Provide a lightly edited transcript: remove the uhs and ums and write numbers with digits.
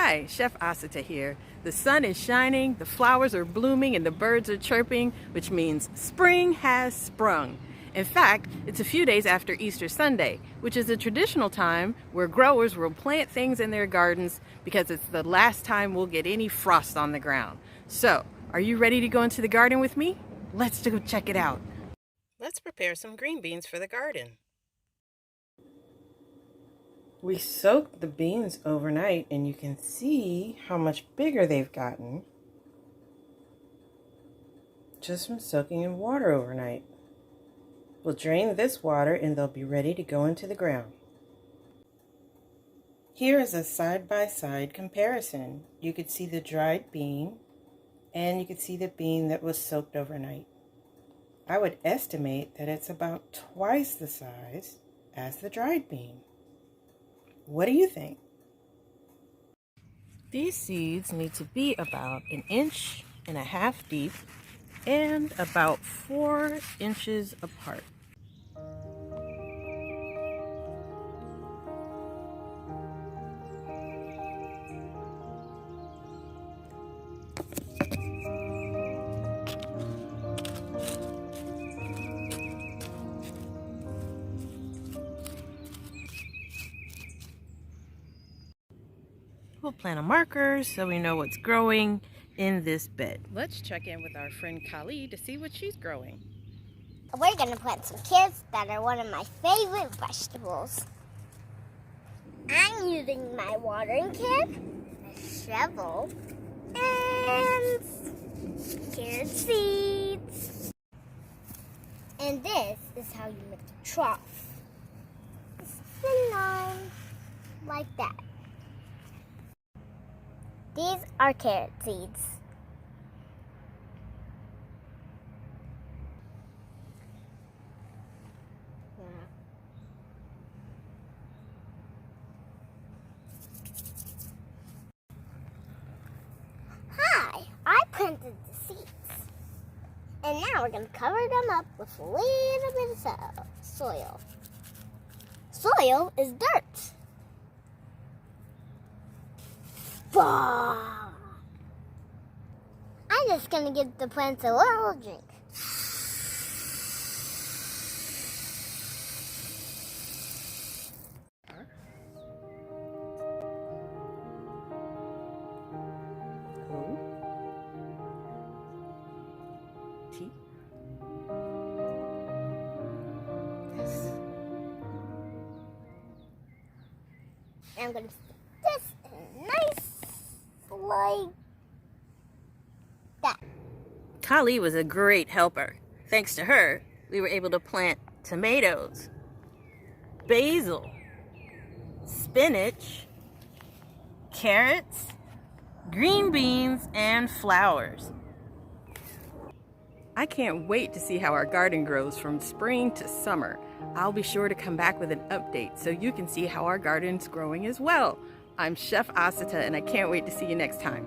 Hi, Chef Asata here. The sun is shining, the flowers are blooming, and the birds are chirping, which means spring has sprung. In fact, it's a few days after Easter Sunday, which is a traditional time where growers will plant things in their gardens because it's the last time we'll get any frost on the ground. So, are you ready to go into the garden with me? Let's go check it out. Let's prepare some green beans for the garden. We soaked the beans overnight and you can see how much bigger they've gotten just from soaking in water overnight. We'll drain this water and they'll be ready to go into the ground. Here is a side-by-side comparison. You could see the dried bean and you could see the bean that was soaked overnight. I would estimate that it's about twice the size as the dried bean. What do you think? These seeds need to be about 1.5 inches deep and about 4 inches apart. We'll plant a marker so we know what's growing in this bed. Let's check in with our friend Kali to see what she's growing. We're going to plant some carrots that are one of my favorite vegetables. I'm using my watering can, a shovel, and carrot seeds. And this is how you make a trough. It's thin line like that. These are carrot seeds. Hi, I planted the seeds. And now we're going to cover them up with a little bit of soil. Soil is dirt. I'm just going to give the plants a little drink. Tea. Yes. And I'm going to put this nice like that. Kali was a great helper. Thanks to her, we were able to plant tomatoes, basil, spinach, carrots, green beans, and flowers. I can't wait to see how our garden grows from spring to summer. I'll be sure to come back with an update so you can see how our garden's growing as well. I'm Chef Asata and I can't wait to see you next time.